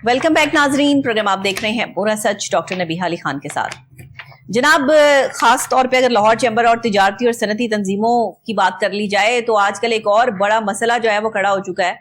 Welcome back नाजरीन, programme आप देख रहे हैं पूरा सच डॉक्टर नबीहा अली खान के साथ। जनाब, खास तौर पे अगर लाहौर चैम्बर और तिजारती और सनती तंजीमों की बात कर ली जाए तो आजकल एक और बड़ा मसला जो है वो खड़ा हो चुका है।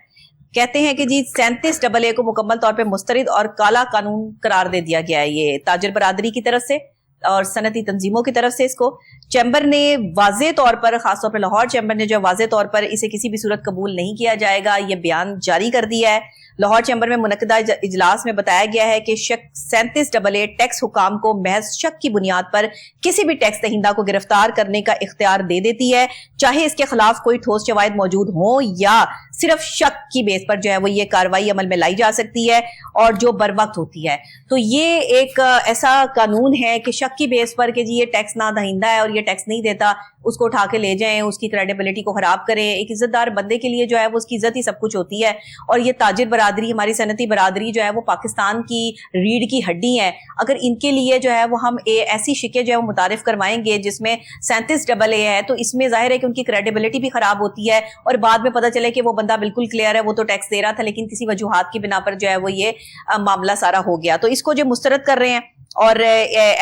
कहते हैं कि जी 37AA को मुकम्मल तौर पे मुस्तरद और काला कानून करार दे दिया गया है, ये ताजिर बरादरी की तरफ से और सनती तंजीमों की तरफ से। इसको चैम्बर ने वाज़े तौर पर, खासतौर पर लाहौर चैम्बर ने जो वाज़े तौर पर इसे किसी भी सूरत कबूल नहीं किया जाएगा, ये बयान जारी कर दिया है। लाहौर चैम्बर में मुनक्किदा इजलास में बताया गया है कि 37AA टैक्स हुकाम को महज शक की बुनियाद पर किसी भी टैक्स दहिंदा को गिरफ्तार करने का इख्तियार दे देती है, चाहे इसके खिलाफ कोई ठोस शवाहिद मौजूद हो या सिर्फ शक की बेस पर जो है वो ये कार्रवाई अमल में लाई जा सकती है और जो बर वक्त होती है। तो ये एक ऐसा कानून है कि शक की बेस पर कि जी ये टैक्स ना दहिंदा है और ये टैक्स नहीं देता, उसको उठा के ले जाएं, उसकी क्रेडिबिलिटी को खराब करें। एक इज्जतदार बंदे के लिए जो है वो उसकी इज्जत ही सब कुछ होती है। और ये ताजिर बरादरी, हमारी सनती बरादरी जो है वो पाकिस्तान की रीढ़ की हड्डी है। अगर इनके लिए जो है वो हम ऐसी शिकें जो है वो मुतारिफ करवाएंगे जिसमें 37AA है, तो इसमें जाहिर है कि उनकी क्रेडिबिलिटी भी खराब होती है और बाद में पता चले कि वो बंदा बिल्कुल क्लियर है, वो तो टैक्स दे रहा था लेकिन किसी वजूहात की बिना पर जो है वो ये मामला सारा हो गया। तो इसको जो मुस्तरद कर रहे हैं और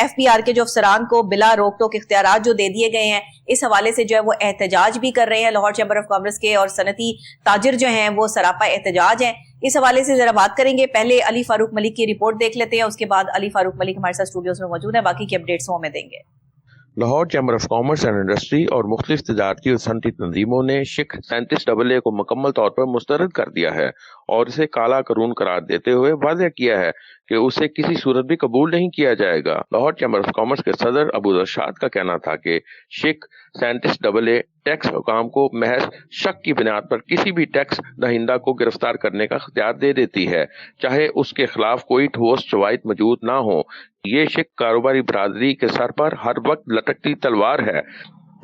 FBR के जो अफसरान को बिला रोक टोक इख्तियारात जो दे दिए गए हैं, इस हवाले से जो है वो एहतजाज भी कर रहे हैं। लाहौर चैम्बर ऑफ कॉमर्स के और सनती ताजिर जो हैं वो सरापा एहतजाज हैं। इस हवाले से जरा बात करेंगे। पहले अली फारूक मलिक की रिपोर्ट देख लेते हैं, उसके बाद अली फारूक मलिक हमारे साथ स्टूडियोज में मौजूद है, बाकी की अपडेट्स वो हमें देंगे। Lahore chamber of commerce and industry और मुख्तलिफ तिजारती और सनती तंजीमों ने शिक 37AA को मुकम्मल तौर पर मुस्तरद कर दिया है और इसे काला कानून करार देते हुए वाज़ेह किया है कि उसे किसी सूरत भी कबूल नहीं किया जाएगा। लाहौर चैम्बर ऑफ कॉमर्स के सदर अबू रशाद का कहना था कि शिक 37AA टैक्स हुकाम को महज शक की बुनियाद पर किसी भी टैक्स दहिंदा को गिरफ्तार करने का इख्तियार दे देती है, चाहे उसके खिलाफ कोई ठोस शवाहिद मौजूद ना हो। ये शिक कारोबारी बरादरी के सर पर हर वक्त लटकती तलवार है।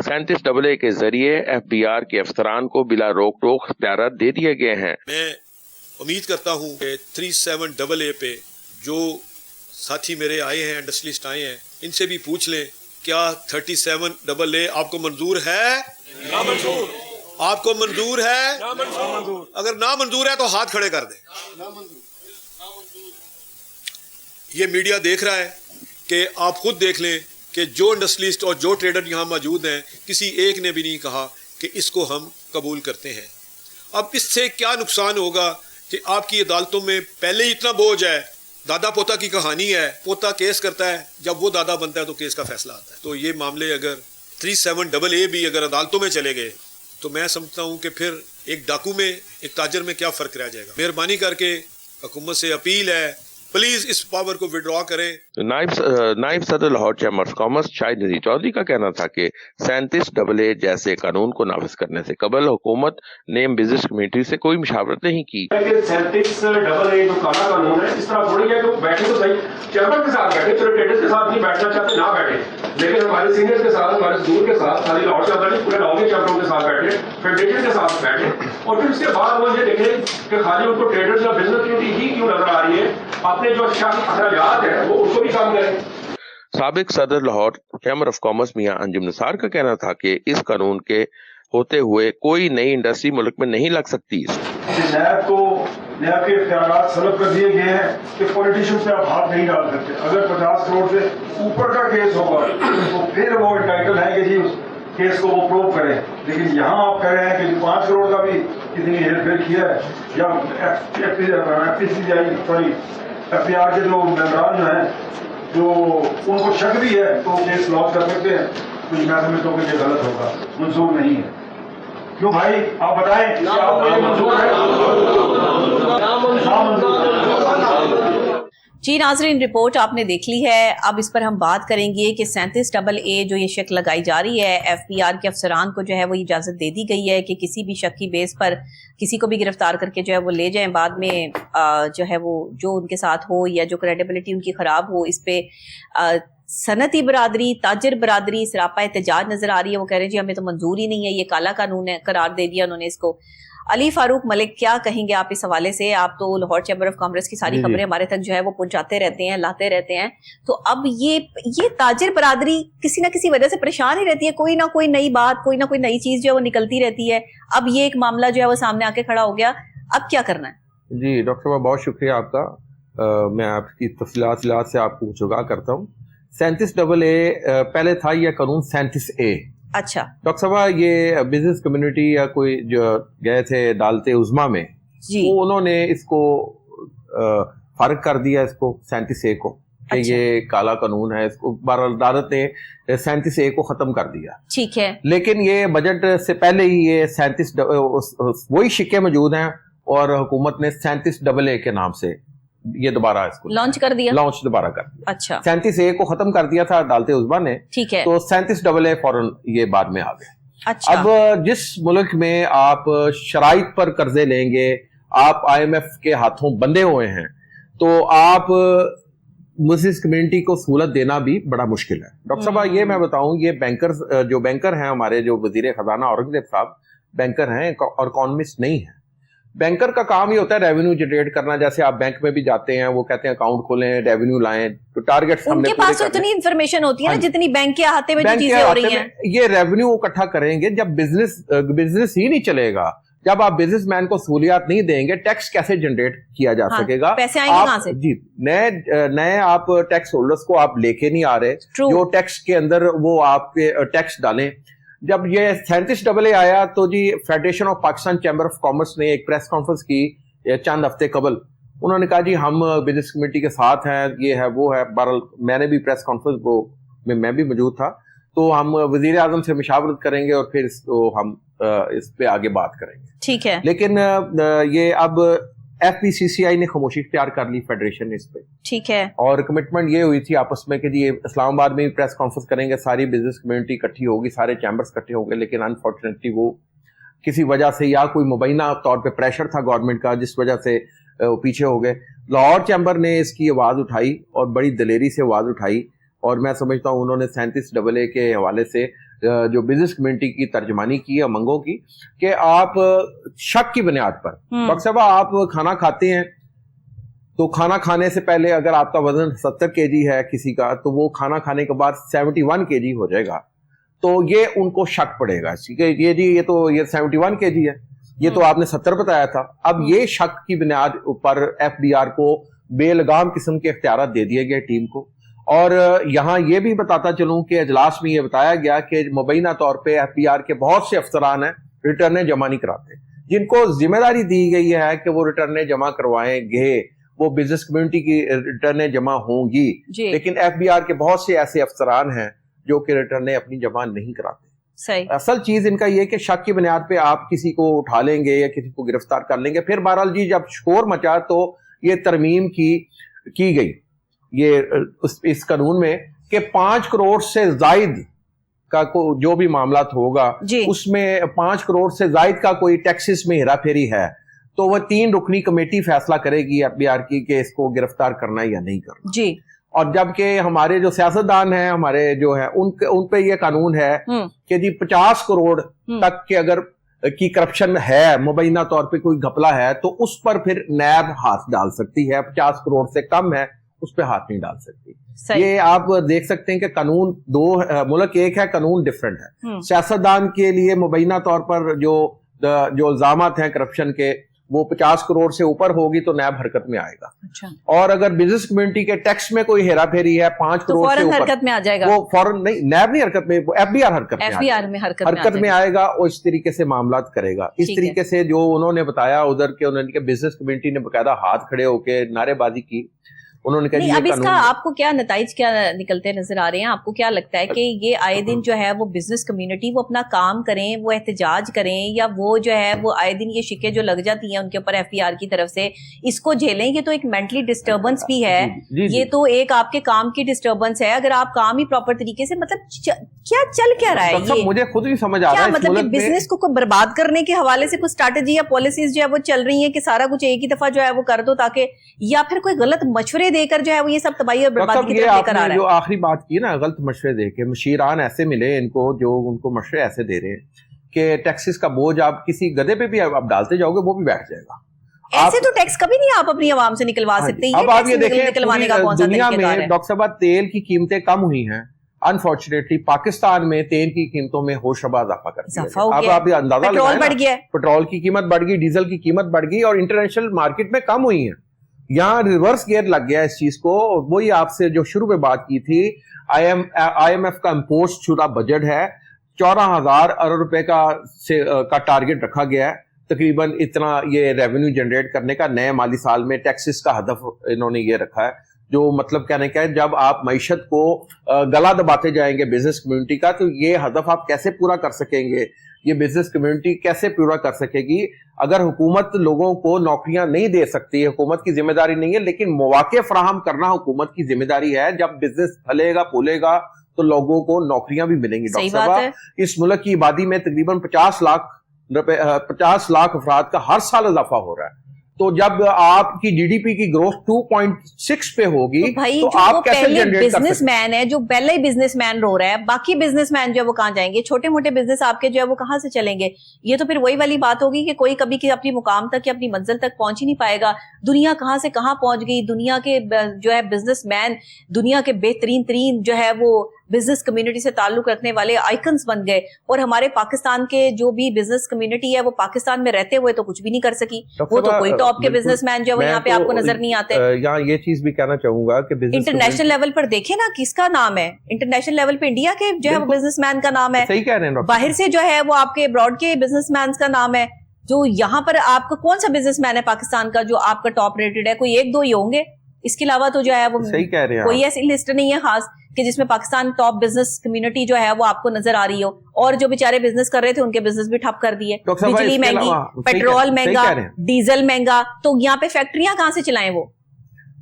37AA के जरिए FBR के अफसरान को बिला रोक टोक इख्तियार दे दिए गए हैं। मैं उम्मीद करता हूँ कि 37AA पे जो साथी मेरे आए हैं, इंडस्ट्रियलिस्ट आए हैं, इनसे भी पूछ लें क्या 37AA आपको मंजूर है? ना मंजूर। आपको मंजूर है? ना मंजूर। अगर ना मंजूर है तो हाथ खड़े कर दें। ये मीडिया देख रहा है कि आप खुद देख लें कि जो इंडस्ट्रियलिस्ट और जो ट्रेडर यहाँ मौजूद हैं, किसी एक ने भी नहीं कहा कि इसको हम कबूल करते हैं। अब इससे क्या नुकसान होगा कि आपकी अदालतों में पहले ही इतना बोझ है, दादा पोता की कहानी है, पोता केस करता है, जब वो दादा बनता है तो केस का फैसला आता है। तो ये मामले अगर 37AA भी अगर अदालतों में चले गए तो मैं समझता हूँ कि फिर एक डाकू में, एक ताजर में क्या फ़र्क रह जाएगा। मेहरबानी करके हुकूमत से अपील है, प्लीज इस पावर को विड्रॉ करें। नायब सदर Lahore chamber of commerce Shahid Nazir Chaudhry का कहना था कि 37AA जैसे कानून को नाफिज करने से कबल हुकूमत ने बिजनेस कम्युनिटी से कोई मुशावरत नहीं की। 37AA जो काला कानून है, इस तरह थोड़ी है कि बैठे तो सही, चैम्बर के साथ बैठे, चलो ट्रेडर्स के साथ नहीं बैठना चाहते ना बैठे, लेकिन हमारे सीनियर्स के साथ, हमारे दूर के साथ, खाली लाहौर चैम्बर नहीं पूरे लाहौर के चैम्बरों के साथ बैठे, फेडरेशन के साथ बैठे, और फिर उसके बाद वो ये देखें कि खाली उनको ट्रेडर्स या बिजनेस कम्युनिटी ही क्यों नजर आ रही है, अपने जो अखराजात है वो उसको भी कम करें। साबिक सदर लाहौर चैम्बर ऑफ कॉमर्स मियां अंजुम निसार का कहना था कि इस कानून के होते हुए कोई नई इंडस्ट्री मुल्क में नहीं लग सकती। नैब को नैब के इख्तियारात सलब कर दिए गए हैं कि पॉलिटिशियन से आप हाथ नहीं डाल सकते। अगर 50 करोड़ से ऊपर का केस होगा तो फिर वो इंटाइटल है कि जी उस केस को वो प्रूव करें, लेकिन यहाँ आप कह रहे हैं कि 5 करोड़ का भी कितनी हेरफेर किया है, या FBR के जो मेंबरान जो हैं जो उनको शक भी है तो केस लॉन्च कर सकते हैं। तो मैं समझता हूँ कि ये गलत होगा, मंजूर नहीं है। क्यों भाई आप बताएं कि आपको ये मंजूर है? जी नाज़रीन, रिपोर्ट आपने देख ली है। अब इस पर हम बात करेंगे कि 37AA जो ये शक लगाई जा रही है, FBR के अफसरान को जो है वो इजाज़त दे दी गई है कि किसी भी शक की बेस पर किसी को भी गिरफ्तार करके जो है वो ले जाएं, बाद में जो है वो जो उनके साथ हो या जो क्रेडिबिलिटी उनकी ख़राब हो, इस पे सनती बरादरी, ताजिर बरादरी सरापा एहतजाज नज़र आ रही है। वो कह रहे हैं जी हमें तो मंजूर ही नहीं है, ये काला कानून है, करार दे दिया उन्होंने इसको। अली फारूक मलिक, क्या कहेंगे आप इस हवाले से? आप तो लाहौर चैम्बर ऑफ कॉमर्स की सारी खबरें हमारे तक जो है वो पहुंचाते रहते हैं, लाते रहते हैं, तो अब ये ताजिर बरादरी किसी ना किसी वजह से परेशान ही रहती है, कोई ना कोई नई बात, कोई ना कोई नई चीज जो है वो निकलती रहती है। अब ये एक मामला जो है वो सामने आके खड़ा हो गया, अब क्या करना है? जी डॉक्टर साहब, बहुत शुक्रिया आपका। मैं आपकी तफसीलात से आपको कुछ आगाह करता हूँ। 37AA पहले था यह कानून 37A। अच्छा डॉक्टर साहब, ये बिजनेस कम्युनिटी या कोई जो गए थे अदालत उज़्मा में, जी, वो उन्होंने इसको फारिग कर दिया, इसको 37A को, कि अच्छा। ये काला कानून है। इसको बहरहाल अदालत ने 37A को खत्म कर दिया। ठीक है, लेकिन ये बजट से पहले ही ये 37 वही शिक्के मौजूद हैं और हुकूमत ने 37AA के नाम से ये दोबारा इसको लॉन्च कर दिया। लॉन्च दोबारा कर दिया। अच्छा 37A को खत्म कर दिया था अदालत उज़्मा ने, ठीक है, तो 37AA फौरन ये बाद में आ गए। अच्छा अब जिस मुल्क में आप शराइत पर कर्जे लेंगे, आप IMF के हाथों बंधे हुए हैं, तो आप मुस्लिम कम्युनिटी को सहूलत देना भी बड़ा मुश्किल है। डॉक्टर साहब, ये मैं बताऊं, ये बैंकर्स जो बैंकर हैं हमारे, जो वजीर खजाना औरंगजेब साहब बैंकर हैं और इकोनॉमिस्ट नहीं है। बैंकर का काम ही होता है रेवेन्यू जनरेट करना। जैसे आप बैंक में भी जाते हैं, वो कहते हैं अकाउंट खोलें, रेवेन्यू लाएं, तो टारगेट्स हमने उनके पूरे पास तो करने। इतनी इन्फॉर्मेशन होती है ना, हाँ जी। जितनी बैंक के अहाते में जो बैंक के चीजें हो हाथे रही में हैं। ये रेवेन्यू इकट्ठा करेंगे। जब बिजनेस ही नहीं चलेगा, जब आप बिजनेसमैन को सहूलियात नहीं देंगे, टैक्स कैसे जनरेट किया जा हाँ, सकेगा? पैसे आएंगे कहाँ से? जी, नए आप टैक्स होल्डर्स को आप लेके नहीं आ रहे, True. जो टैक्स के अंदर वो आपके टैक्स डालें। जब ये 37AA आया तो जी federation of Pakistan chamber of commerce ने एक प्रेस कॉन्फ्रेंस की चंद हफ्ते कबल। उन्होंने कहा जी हम बिजनेस कमेटी के साथ हैं, ये है वो है। बहरहाल मैंने भी प्रेस कॉन्फ्रेंस में मैं भी मौजूद था, तो हम वजीर आजम से मशावरत करेंगे और फिर इसको हम इस पे आगे बात करेंगे। ठीक है, लेकिन ये अब FPCCI ने खामोशी इख्तियार कर ली फेडरेशन इस पे, ठीक है, और कमिटमेंट ये हुई थी आपस में कि जी इस्लामाबाद में भी प्रेस कॉन्फ्रेंस करेंगे, सारी बिजनेस कम्युनिटी इकट्ठी होगी, सारे चैम्बर्स इकट्ठे होंगे। लेकिन अनफॉर्चुनेटली वो किसी वजह से, या कोई मुबैना तौर पे प्रेशर था गवर्नमेंट का, जिस वजह से वो पीछे हो गए। लाहौर चैम्बर ने इसकी आवाज़ उठाई और बड़ी दलेरी से आवाज़ उठाई, और मैं समझता हूँ उन्होंने 37AA के हवाले से जो बिजनेस कम्युनिटी की तर्जमानी की है मंगों की, कि आप शक की बुनियाद पर, डॉक्टर साहब आप खाना खाते हैं, तो खाना खाने से पहले अगर आपका वजन 70 kg है किसी का, तो वो खाना खाने के बाद 71 kg हो जाएगा, तो ये उनको शक पड़ेगा कि ये जी ये 71 kg है, ये तो आपने 70 बताया था। अब ये शक की बुनियाद पर FBR को बेलगाम किस्म के इख्तियारात दे दिए गए टीम को। और यहाँ ये भी बताता चलूं कि अजलास में ये बताया गया कि मुबैना तौर पे FBR के बहुत से अफसरान हैं रिटर्नें जमा नहीं कराते, जिनको जिम्मेदारी दी गई है कि वो रिटर्नें जमा करवाएंगे, वो बिजनेस कम्युनिटी की रिटर्नें जमा होंगी। लेकिन FBR के बहुत से ऐसे अफसरान हैं जो कि रिटर्नें अपनी जमा नहीं कराते। सही। असल चीज इनका ये कि शक की बुनियाद पे आप किसी को उठा लेंगे या किसी को गिरफ्तार कर लेंगे। फिर बहरहाल जी जब शोर मचा तो ये तरमीम की गई ये इस कानून में कि 5 करोड़ से जायद का जो भी मामला होगा उसमें 5 करोड़ से जायद का कोई टैक्सेस में हेरा फेरी है, तो वह 3 रुकनी कमेटी फैसला करेगी FBR की कि इसको गिरफ्तार करना है या नहीं करना जी। और जबकि हमारे जो सियासतदान हैं, हमारे जो है उन पे ये कानून है कि जी 50 करोड़ तक के अगर की करप्शन है, मुबैना तौर पे कोई घपला है, तो उस पर फिर नैब हाथ डाल सकती है। 50 करोड़ से कम है उस पर हाथ नहीं डाल सकती। ये आप देख सकते हैं कि कानून दो मुल्क एक है, कानून डिफरेंट है। सियासतदान के लिए मुबैना तौर पर जो इल्जामात हैं करप्शन के, वो 50 करोड़ से ऊपर होगी तो नैब हरकत में आएगा। अच्छा। और अगर बिजनेस कम्युनिटी के टैक्स में कोई हेरा फेरी है 5 करोड़ से ऊपर, हरकत में आ जाएगा। वो फौरन नहीं, नैब नहीं हरकत में, FBR हरकत में आएगा और इस तरीके से मामला करेगा। इस तरीके से जो उन्होंने बताया उधर के, उन्होंने बिजनेस कम्युनिटी ने बकायदा हाथ खड़े होकर नारेबाजी की। उन्होंने कहा अब इसका आपको क्या नताइज क्या निकलते नजर आ रहे हैं? आपको क्या लगता है कि ये आए दिन जो है वो बिजनेस कम्युनिटी वो अपना काम करें, वो एहतजाज करें, या वो जो है वो आए दिन ये शिक्के जो लग जाती हैं उनके ऊपर FBR की तरफ से, इसको झेलें? ये तो एक मेंटली डिस्टर्बेंस भी है। ये तो एक आपके काम की डिस्टर्बेंस है। अगर आप काम ही प्रॉपर तरीके से, मतलब क्या चल क्या रहा है ये? मुझे खुद नहीं समझ आ रहा है। मतलब बिजनेस को बर्बाद करने के हवाले से कुछ स्ट्रैटेजी या पॉलिसीज जो है वो चल रही है कि सारा कुछ एक ही दफा जो है वो कर दो, ताकि, या फिर कोई गलत मशवरे देकर जो है वो ये सब तबाही और बर्बादी की तरफ लेकर आ रहा है? जो आखिरी बात की ना, गलत मशवरे देके मशीरान ऐसे मिले इनको जो उनको मशवरे ऐसे दे रहे हैं कि टैक्सेस का बोझ आप किसी गधे पे भी आप डालते जाओगे वो भी बैठ जाएगा। ऐसे तो टैक्स कभी नहीं आप अपनी आवाम से निकलवा सकते। अब आप ये देखें दुनिया में डॉक्टर साहब तेल की कीमतें कम हुई हैं, अनफॉर्चुनेटली पाकिस्तान में तेल की कीमतों में होशरुबा इजाफा कर दिया। अब आप अंदाजा लगाएं, पेट्रोल बढ़ गया, पेट्रोल की कीमत बढ़ गई, डीजल की कीमत बढ़ गई और इंटरनेशनल मार्केट में कम हुई है। यहाँ रिवर्स गियर लग गया इस चीज को। वही आपसे जो शुरू में बात की थी, IMF का इम्पोर्ट शुदा बजट है 14,000 अरब रुपए का टारगेट रखा गया है, तकरीबन इतना ये रेवेन्यू जनरेट करने का नए माली साल में। टैक्सेस का हदफ इन्होंने ये रखा है, जो मतलब कहने का है जब आप मईशत को गला दबाते जाएंगे बिजनेस कम्युनिटी का, तो ये हदफ आप कैसे पूरा कर सकेंगे, ये बिजनेस कम्युनिटी कैसे पूरा कर सकेगी अगर हुकूमत लोगों को नौकरियां नहीं दे सकती है। हुकूमत की जिम्मेदारी नहीं है, लेकिन मौके फराहम करना हुकूमत की जिम्मेदारी है। जब बिजनेस फलेगा फूलेगा तो लोगों को नौकरियां भी मिलेंगी। डॉक्टर साहब, इस मुल्क की आबादी में तकरीबन 50 लाख अफराद का हर साल इजाफा हो रहा है, तो जब आपकी जीडीपी की ग्रोथ 2.6 पे होगी तो भाई तो जो आप वो कैसे पहले जनरेट कर सकते बिजनेसमैन है, जो पहले ही बिजनेसमैन रो रहा है, बाकी बिजनेसमैन जो है वो कहाँ जाएंगे? छोटे मोटे बिजनेस आपके जो है वो कहाँ से चलेंगे? ये तो फिर वही वाली बात होगी कि कोई कभी की अपनी मुकाम तक या अपनी मंजिल तक पहुंच ही नहीं पाएगा। दुनिया कहाँ से कहाँ पहुंच गई, दुनिया के जो है बिजनेसमैन, दुनिया के बेहतरीन जो है वो बिजनेस कम्युनिटी से ताल्लुक रखने वाले आइकन्स बन गए, और हमारे पाकिस्तान के जो भी बिजनेस कम्युनिटी है वो पाकिस्तान में रहते हुए तो कुछ भी नहीं कर सकी। वो तो कोई टॉप के बिजनेसमैन जो है वो यहाँ पे आपको नजर नहीं आते। यहाँ ये चीज भी कहना चाहूंगा कि इंटरनेशनल लेवल पर देखें ना किसका नाम है, इंटरनेशनल लेवल पे इंडिया के जो है वो बिजनेसमैन का नाम है। सही कह रहे हैं डॉक्टर। बाहर से जो है वो आपके अब्रॉड के बिजनेसमैन का नाम है। जो यहाँ पर आपका कौन सा बिजनेसमैन है पाकिस्तान का जो आपका टॉप रेटेड है? कोई एक दो ही होंगे, इसके अलावा तो जो है वो सही कह रहे हैं कोई ऐसी लिस्ट नहीं है खास कि जिसमें पाकिस्तान टॉप बिजनेस कम्युनिटी जो है वो आपको नजर आ रही हो। और जो बेचारे बिजनेस कर रहे थे उनके बिजनेस भी ठप कर दिए, बिजली महंगी, पेट्रोल महंगा, डीजल महंगा, तो यहाँ पे फैक्ट्रियां कहाँ से चलाएं वो?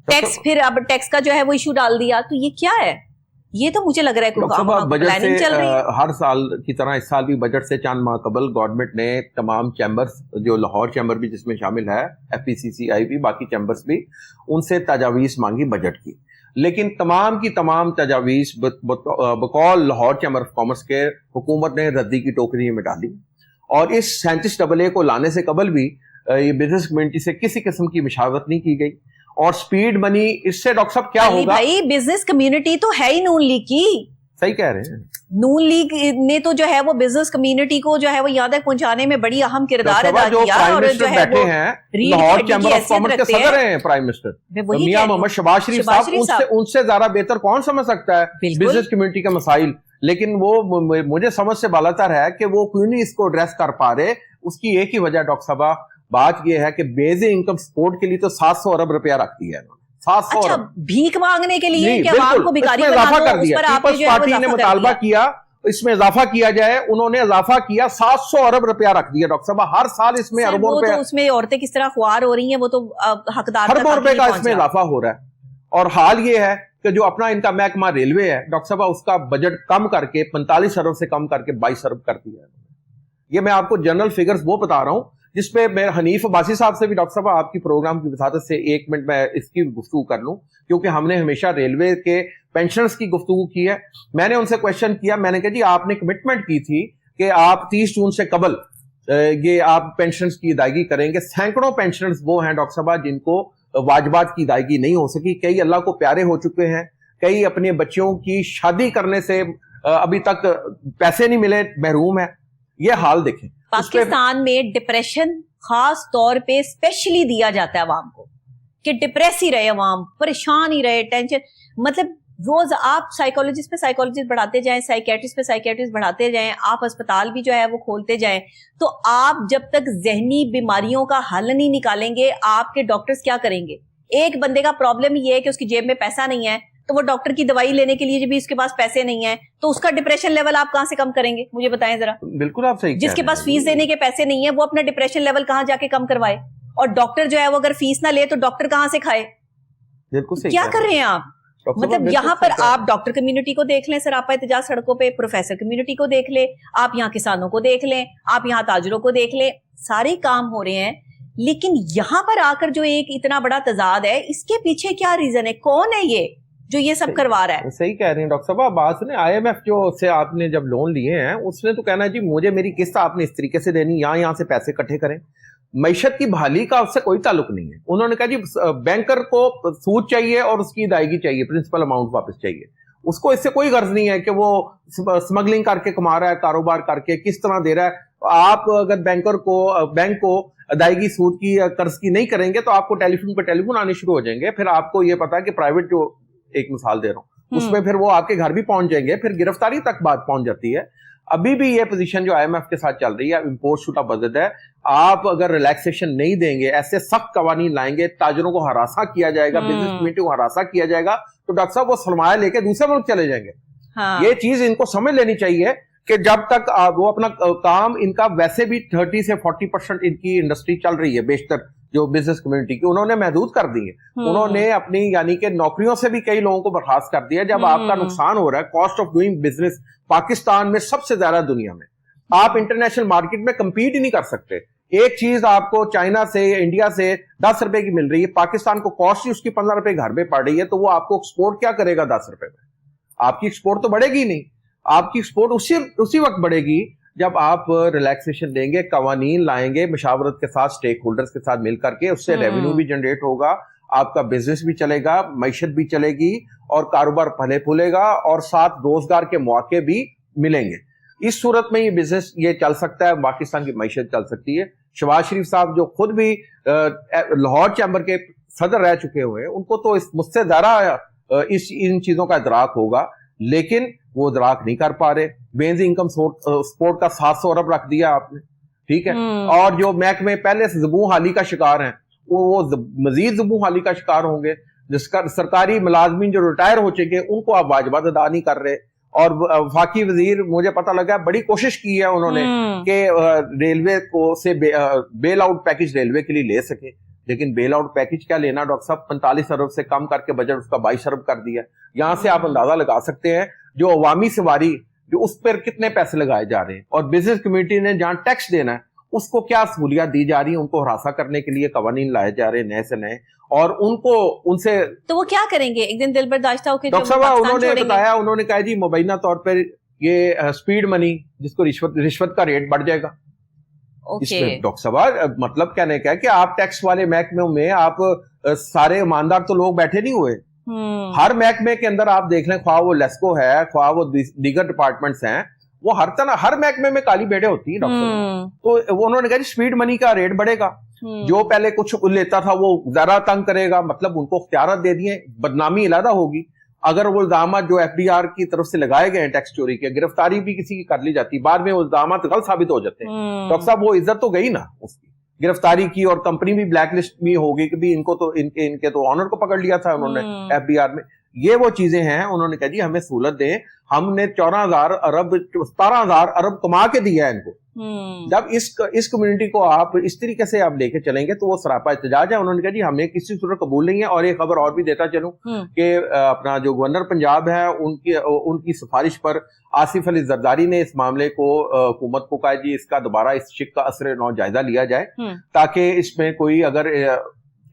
टैक्स, फिर अब टैक्स का जो है वो इशू डाल दिया, तो ये क्या है? ये तो मुझे लग रहा है प्लानिंग चल रही है। हर साल की तरह इस साल भी बजट से चंद माह कबल गवर्नमेंट ने तमाम चैम्बर्स, जो लाहौर चैम्बर भी जिसमें शामिल है, FPCCI भी, बाकी चैम्बर्स भी, उनसे तजावीज मांगी बजट की। लेकिन तमाम की तमाम तजावीज बकौल लाहौर चैम्बर ऑफ कॉमर्स के हुकूमत ने रद्दी की टोकरी में डाली। और इस 37AA को लाने से कबल भी ये बिजनेस कम्युनिटी से किसी किस्म की मशावरत नहीं की गई। और स्पीड मनी, इससे डॉक्टर साहब क्या होगा? भाई बिजनेस कम्युनिटी तो है ही नून लीग की। सही कह रहे हैं। नून लीग ने तो जो है वो बिजनेस कम्युनिटी को जो है वो यहाँ तक पहुंचाने में बड़ी अहम किरदार अदा किया। और जो है वो लाहौर चैम्बर ऑफ कॉमर्स के सदर हैं प्राइम मिनिस्टर मियां मोहम्मद शहबाज शरीफ साहब, उनसे ज्यादा बेहतर कौन समझ सकता है बिजनेस कम्युनिटी का मसाइल। लेकिन वो मुझे समझ से बालातर है कि वो क्यों नहीं इसको एड्रेस कर पा रहे। उसकी एक ही वजह डॉक्टर साहब, बात यह है कि बेसिक इनकम सपोर्ट के लिए तो 700 अरब रुपया रखती है। 700 अच्छा, भीख मांगने के लिए कि आवाम को भिखारी बना इजाफा दो, कर दिया। पीपल्स पार्टी ने मुतालबा किया इसमें इजाफा किया जाए, उन्होंने इजाफा किया, 700 अरब रुपया रख दिया डॉक्टर साहब। हर साल इसमें अरबों रुपए, तो उसमें औरतें किस तरह ख्वार हो रही हैं, वो तो हकदार अरबों रुपए का इसमें इजाफा हो रहा है। और हाल ये है कि जो अपना इनका महकमा रेलवे है डॉक्टर साहब, उसका बजट कम करके 45 अरब से कम करके 22 अरब कर दिया है। ये मैं आपको जनरल फिगर्स वो बता रहा हूं जिसपे मैं हनीफ अब्बासी साहब से भी डॉक्टर साहब आपकी प्रोग्राम की वसादत से 1 मिनट में इसकी गुफ्तगू कर लूं, क्योंकि हमने हमेशा रेलवे के पेंशनर्स की गुफ्तगू की है। मैंने उनसे क्वेश्चन किया, मैंने कहा जी आपने कमिटमेंट की थी कि आप 30 जून से कबल ये आप पेंशनर्स की अदायगी करेंगे। सैकड़ों पेंशनर्स वो हैं डॉक्टर साहब जिनको वाजबात की अदायगी नहीं हो सकी। कई अल्लाह को प्यारे हो चुके हैं, कई अपने बच्चों की शादी करने से अभी तक पैसे नहीं मिले, महरूम है। ये हाल देखें। पाकिस्तान में डिप्रेशन खास तौर पे स्पेशली दिया जाता है अवाम को, कि डिप्रेस ही रहे अवाम, परेशान ही रहे, टेंशन। मतलब रोज आप साइकोलॉजिस्ट पे साइकोलॉजिस्ट बढ़ाते जाएं, साइकेट्रिस्ट पे साइकेट्रिस्ट बढ़ाते जाएं, आप अस्पताल भी जो है वो खोलते जाएं, तो आप जब तक जहनी बीमारियों का हल नहीं निकालेंगे, आपके डॉक्टर्स क्या करेंगे? एक बंदे का प्रॉब्लम ये है कि उसकी जेब में पैसा नहीं है, तो वो डॉक्टर की दवाई लेने के लिए भी उसके पास पैसे नहीं है, तो उसका डिप्रेशन लेवल आप कहां से कम करेंगे? मुझे बताएं जरा। बिल्कुल आप सही। जिसके पास फीस देने के पैसे नहीं है वो अपना डिप्रेशन लेवल कहां जाके कम करवाए? और डॉक्टर जो है वो अगर फीस ना ले तो डॉक्टर कहां से खाए? बिल्कुल सही। क्या कर रहे हैं आप? मतलब यहाँ पर आप डॉक्टर कम्युनिटी को देख लें, सरापा एहतजाज सड़कों पे, प्रोफेसर कम्युनिटी को देख लें, आप यहाँ किसानों को देख लें, आप यहाँ ताजरों को देख लें, सारे काम हो रहे हैं। लेकिन यहाँ पर आकर जो एक इतना बड़ा तजाद है, इसके पीछे क्या रीजन है? कौन है ये जो ये सब करवा रहा है? सही कह रही हैं डॉक्टर साहब। बात सुने, IMF जो से आपने जब लोन लिए हैं उसने तो कहना है जी मुझे मेरी किस्त आपने इस तरीके से देनी, यहाँ से पैसे इकट्ठे करें। मईशत की बहाली का उससे कोई ताल्लुक नहीं है। उन्होंने कहा जी बैंकर को सूद चाहिए और उसकी अदायगी चाहिए, प्रिंसिपल अमाउंट वापस चाहिए। उसको इससे कोई गर्ज नहीं है कि वो स्मगलिंग करके कमा रहा है, कारोबार करके किस तरह दे रहा है। آپ اگر बैंक को अदायगी सूद की या कर्ज की नहीं करेंगे तो आपको टेलीफोन पे टेलीफोन आने शुरू हो जाएंगे। फिर आपको ये पता है कि प्राइवेट, जो एक मिसाल दे रहा हूँ, उसमें फिर वो आपके घर भी पहुंच जाएंगे, फिर गिरफ्तारी तक बात पहुंच जाती है। अभी भी ये पोजीशन जो IMF के साथ चल रही है, इम्पोर्ट शुदा बजट है, आप अगर रिलैक्सेशन नहीं देंगे, ऐसे सख्त कवानीन लाएंगे, ताजरों को हरासा किया जाएगा, बिजनेस कम्युनिटी को हरासा किया जाएगा, तो डॉक्टर साहब वो सरमाया लेके दूसरे मुल्क चले जाएंगे। ये चीज इनको समझ लेनी चाहिए कि जब तक वो अपना काम, इनका वैसे भी 30 से 40% इनकी इंडस्ट्री चल रही है, बेशतर जो बिजनेस कम्युनिटी की, उन्होंने महदूद कर दी है। उन्होंने अपनी यानी कि नौकरियों से भी कई लोगों को बर्खास्त कर दिया। जब आपका नुकसान हो रहा है, cost of doing business Pakistan में सबसे ज्यादा दुनिया में, आप इंटरनेशनल मार्केट में कंपीट ही नहीं कर सकते। एक चीज आपको चाइना से, इंडिया से 10 रुपए की मिल रही है, पाकिस्तान को कॉस्ट ही उसकी 15 रुपए घर में पड़ रही है, तो वो आपको एक्सपोर्ट क्या करेगा 10 रुपए में? आपकी एक्सपोर्ट तो बढ़ेगी नहीं। आपकी एक्सपोर्ट उसी वक्त बढ़ेगी जब आप रिलैक्सेशन देंगे, कवानीन लाएंगे, मशावरत के साथ, स्टेक होल्डर्स के साथ मिल करके, उससे रेवेन्यू भी जनरेट होगा, आपका बिजनेस भी चलेगा, मईशत भी चलेगी और कारोबार फले फूलेगा और साथ रोजगार के मौके भी मिलेंगे। इस सूरत में ये बिजनेस ये चल सकता है, पाकिस्तान की मईशत चल सकती है। शहबाज शरीफ साहब जो खुद भी लाहौर चैम्बर के सदर रह चुके हुए हैं, उनको तो मुझसे ज्यादा इन चीजों का इदराक होगा, लेकिन वो इदराक नहीं कर पा रहे। बेनजीर इनकम सपोर्ट का 700 अरब रख दिया आपने, ठीक है, और जो महकमे पहले से ज़बूं हाली का शिकार हैं, वो मजीद ज़बूं हाली का शिकार होंगे। जिसका सरकारी मुलाजमीन जो रिटायर हो चुके हैं, उनको आप वाजिबात अदा नहीं कर रहे। और वफाकी वजीर, मुझे पता लगा, बड़ी कोशिश की है उन्होंने कि रेलवे को से बेल आउट पैकेज रेलवे के लिए ले सके, लेकिन बेल आउट पैकेज क्या लेना डॉक्टर साहब, 45 अरब से कम करके बजट उसका 22 अरब कर दिया। यहां से आप अंदाजा लगा सकते हैं जो अवामी सवारी, जो उस पर कितने पैसे लगाए जा रहे हैं, और बिजनेस कम्युनिटी ने जहां टैक्स देना है उसको क्या सहूलियत दी जा रही है। उनको हरासा करने के लिए कवानीन लाए जा रहे हैं नए से नए, और उनको उनसे, तो वो क्या करेंगे? एक दिन दिल बर्दाश्त होकर डॉक्टर साहब उन्होंने बताया, उन्होंने कहा जी मुबैना तौर पर ये स्पीड मनी, जिसको रिश्वत का रेट बढ़ जाएगा। इसमें डॉक्टर साहब मतलब कहने का है कि आप टैक्स वाले महकमे में आप सारे ईमानदार तो लोग बैठे नहीं हुए। हर महकमे के अंदर आप देख लें, ख्वाह वो लेस्को है, ख्वाह वो दीगर डिपार्टमेंट्स हैं, वो हर महकमे में काली भेड़े होती है डॉक्टर साहब। तो उन्होंने कहा स्पीड मनी का रेट बढ़ेगा, जो पहले कुछ लेता था वो ज्यादा तंग करेगा, मतलब उनको इख्तियारात दे दिए, बदनामी अलहदा होगी। अगर वो इल्जाम जो FDR की तरफ से लगाए गए हैं टैक्स चोरी के, गिरफ्तारी भी किसी की कर ली जाती, बाद में वो इल्जाम गलत साबित हो जाते हैं, डॉक्टर साहब वो इज्जत तो गई ना उसकी, गिरफ्तारी की, और कंपनी भी ब्लैक लिस्ट भी होगी कि भी इनको तो इनके तो ऑनर को पकड़ लिया था उन्होंने FDR में। ये वो चीजें हैं। उन्होंने कहा जी हमें सहूलत दें, हमने 17,000 अरब कमा के दिया है इनको। जब इस कम्युनिटी को आप इस तरीके से आप लेके चलेंगे तो वो सरापा एहतजाज है। उन्होंने कहा जी हमें किसी सूरत कबूल नहीं है। और एक खबर और भी देता चलूं कि अपना जो गवर्नर पंजाब है उनकी सिफारिश पर आसिफ अली जरदारी ने इस मामले को हुकूमत को कहा जी इसका दोबारा इस शिक का असर नौ जायजा लिया जाए, ताकि इसमें कोई अगर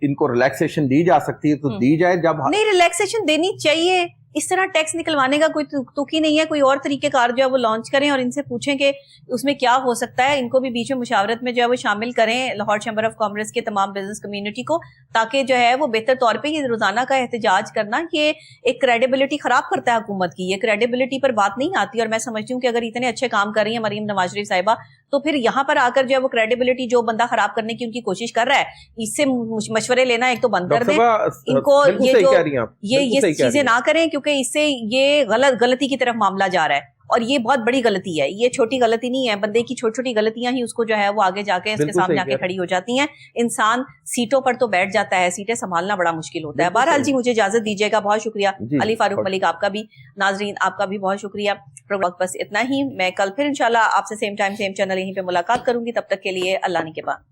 इनको रिलैक्सेशन दी जा सकती है तो दी जाए। जब नहीं रिलैक्सेशन देनी चाहिए, इस तरह टैक्स निकलवाने का कोई तुक ही नहीं है। कोई और तरीके कार जो है वो लॉन्च करें और इनसे पूछें कि उसमें क्या हो सकता है। इनको भी बीच में मुशावरत में जो है वो शामिल करें, लाहौर चैम्बर ऑफ कॉमर्स के तमाम बिजनेस कम्युनिटी को, ताकि जो है वो बेहतर तौर पे ये रोजाना का एहतजाज करना ये एक क्रेडिबिलिटी खराब करता है हुकूमत की, ये क्रेडिबिलिटी पर बात नहीं आती। और मैं समझती हूँ कि अगर इतने अच्छे काम कर रही है मरीम नवाज शरीफ साहिबा, तो फिर यहाँ पर आकर जो है वो क्रेडिबिलिटी जो बंदा खराब करने की उनकी कोशिश कर रहा है, इससे मशवरे लेना एक तो बंद कर दें। इनको ये चीजें ना करें, क्योंकि इससे ये गलती की तरफ मामला जा रहा है और ये बहुत बड़ी गलती है। ये छोटी गलती नहीं है, बंदे की छोटी छोटी गलतियां ही उसको जो है वो आगे जाके इसके सामने आके खड़ी हो जाती हैं। इंसान सीटों पर तो बैठ जाता है, सीटें संभालना बड़ा मुश्किल होता है। बहरहाल जी मुझे इजाजत दीजिएगा, बहुत शुक्रिया। अली फारूक मलिक आपका भी, नाजरीन आपका भी बहुत शुक्रिया। प्रोग्राम बस इतना ही, मैं कल फिर इंशाल्लाह आपसे सेम टाइम सेम चैनल यहीं पे मुलाकात करूंगी। तब तक के लिए अल्लाह ने के बाद।